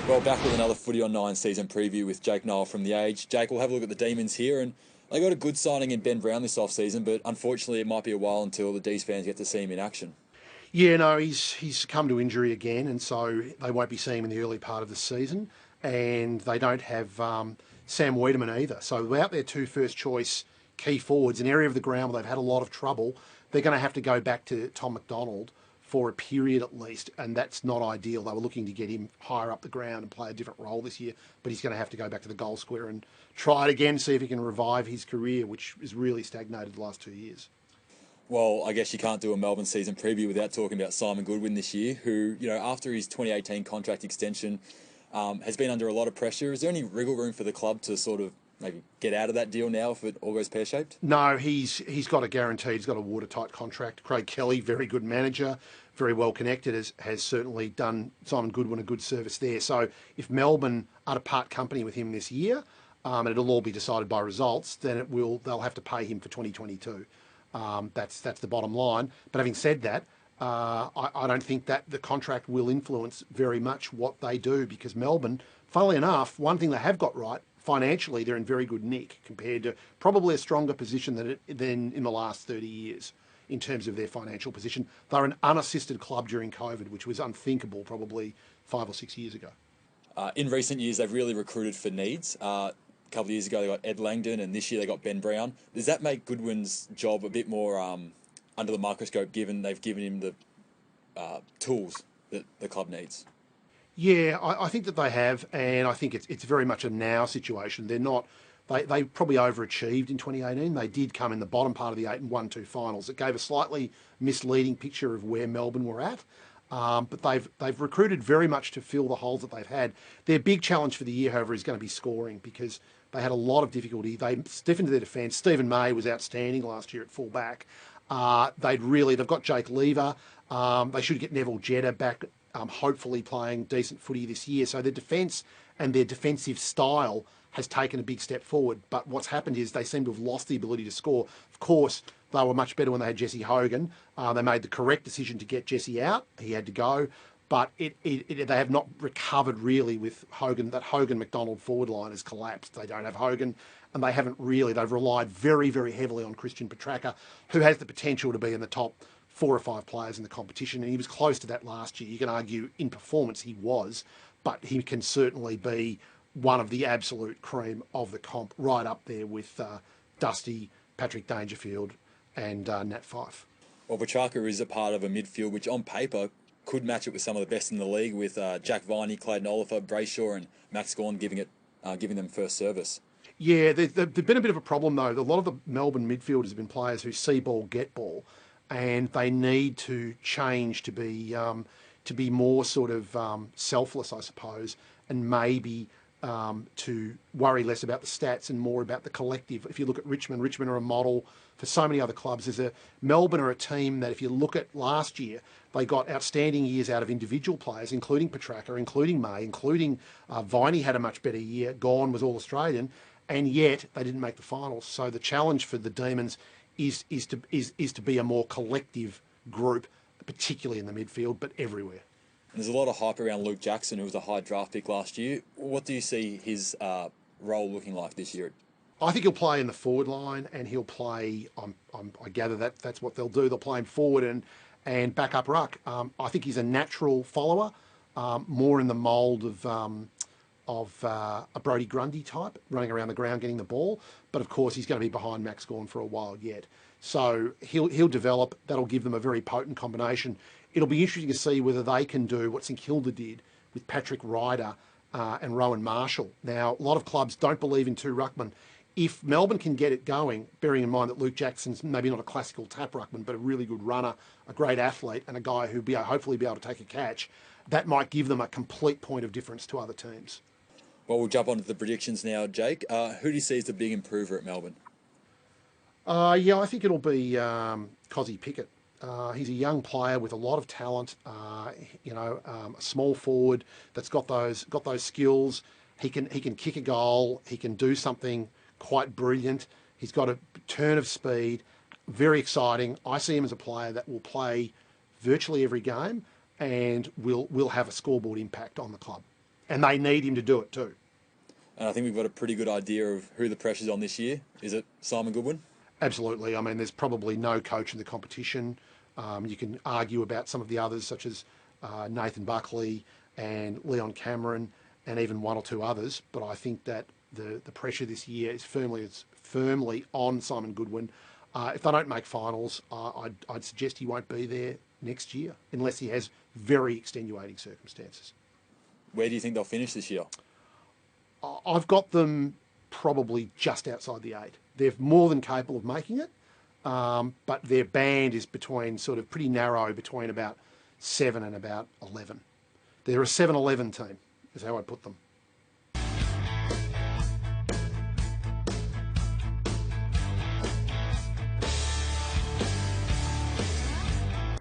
Well, back with another Footy on 9 season preview with Jake Niall from The Age. Jake, we'll have a look at the Demons here, and they got a good signing in Ben Brown this off-season, but unfortunately it might be a while until the D's fans get to see him in action. Yeah, no, he's come to injury again, and so they won't be seeing him in the early part of the season, and they don't have Sam Wiedemann either. So without their two first-choice key forwards, an area of the ground where they've had a lot of trouble, they're going to have to go back to Tom McDonald for a period at least, and that's not ideal. They were looking to get him higher up the ground and play a different role this year, but he's going to have to go back to the goal square and try it again, see if he can revive his career, which is really stagnated the last 2 years. Well, I guess you can't do a Melbourne season preview without talking about Simon Goodwin this year, who, after his 2018 contract extension, has been under a lot of pressure. Is there any wriggle room for the club to sort of maybe get out of that deal now if it all goes pear-shaped? No, he's got a guarantee. He's got a watertight contract. Craig Kelly, very good manager, very well connected, has certainly done Simon Goodwin a good service there. So if Melbourne are to part company with him this year, and it'll all be decided by results, then they'll have to pay him for 2022. That's the bottom line. But having said that, I don't think that the contract will influence very much what they do, because Melbourne, funnily enough, one thing they have got right, financially, they're in very good nick compared to probably a stronger position than in the last 30 years in terms of their financial position. They're an unassisted club during COVID, which was unthinkable probably 5 or 6 years ago. In recent years, they've really recruited for needs. A couple of years ago, they got Ed Langdon, and this year they got Ben Brown. Does that make Goodwin's job a bit more under the microscope, given they've given him the tools that the club needs? Yeah, I think that they have, and I think it's very much a now situation. They're not. They probably overachieved in 2018. They did come in the bottom part of the 8 and 1-2 finals. It gave a slightly misleading picture of where Melbourne were at. But they've recruited very much to fill the holes that they've had. Their big challenge for the year, however, is going to be scoring, because they had a lot of difficulty. They stiffened their defence. Stephen May was outstanding last year at fullback. They've got Jake Lever. They should get Neville Jetta back, hopefully playing decent footy this year. So their defence and their defensive style has taken a big step forward. But what's happened is they seem to have lost the ability to score. Of course, they were much better when they had Jesse Hogan. They made the correct decision to get Jesse out. He had to go. But they have not recovered really with Hogan. That Hogan-McDonald forward line has collapsed. They don't have Hogan, and they haven't really. They've relied very, very heavily on Christian Petracca, who has the potential to be in the top 4 or 5 players in the competition, and he was close to that last year. You can argue in performance he was, but he can certainly be one of the absolute cream of the comp, right up there with Dusty, Patrick Dangerfield, and Nat Fyfe. Well, Petracca is a part of a midfield which, on paper, could match it with some of the best in the league, with Jack Viney, Clayton Oliver, Brayshaw, and Max Gawn giving them first service. Yeah, there's been a bit of a problem though. A lot of the Melbourne midfielders have been players who see ball, get ball, and they need to change to be more sort of selfless, I suppose, and maybe to worry less about the stats and more about the collective. If you look at Richmond are a model for so many other clubs. Melbourne are a team that, if you look at last year, they got outstanding years out of individual players, including Petracca, including May, including Viney had a much better year. Gawn was All-Australian, and yet they didn't make the finals. So the challenge for the Demons is to be a more collective group, particularly in the midfield, but everywhere. There's a lot of hype around Luke Jackson, who was a high draft pick last year. What do you see his role looking like this year? I think he'll play in the forward line, and he'll play. I gather that's what they'll do. They'll play him forward and back up ruck. I think he's a natural follower, more in the mould of a Brodie Grundy type, running around the ground getting the ball. But of course, he's going to be behind Max Gawn for a while yet. So he'll develop. That'll give them a very potent combination. It'll be interesting to see whether they can do what St Kilda did with Patrick Ryder and Rowan Marshall. Now, a lot of clubs don't believe in 2 ruckmen. If Melbourne can get it going, bearing in mind that Luke Jackson's maybe not a classical tap ruckman, but a really good runner, a great athlete, and a guy who'll hopefully be able to take a catch, that might give them a complete point of difference to other teams. Well, we'll jump on to the predictions now, Jake. Who do you see as the big improver at Melbourne? I think it'll be Cozzy Pickett. He's a young player with a lot of talent. A small forward that's got those skills. He can kick a goal. He can do something quite brilliant. He's got a turn of speed. Very exciting. I see him as a player that will play virtually every game and will have a scoreboard impact on the club. And they need him to do it too. And I think we've got a pretty good idea of who the pressure's on this year. Is it Simon Goodwin? Absolutely. I mean, there's probably no coach in the competition. You can argue about some of the others, such as Nathan Buckley and Leon Cameron, and even one or two others. But I think that the pressure this year is firmly on Simon Goodwin. If they don't make finals, I'd suggest he won't be there next year unless he has very extenuating circumstances. Where do you think they'll finish this year? I've got them probably just outside the 8. They're more than capable of making it, but their band is between sort of pretty narrow, between about 7 and about 11. They're a 7-11 team, is how I'd put them.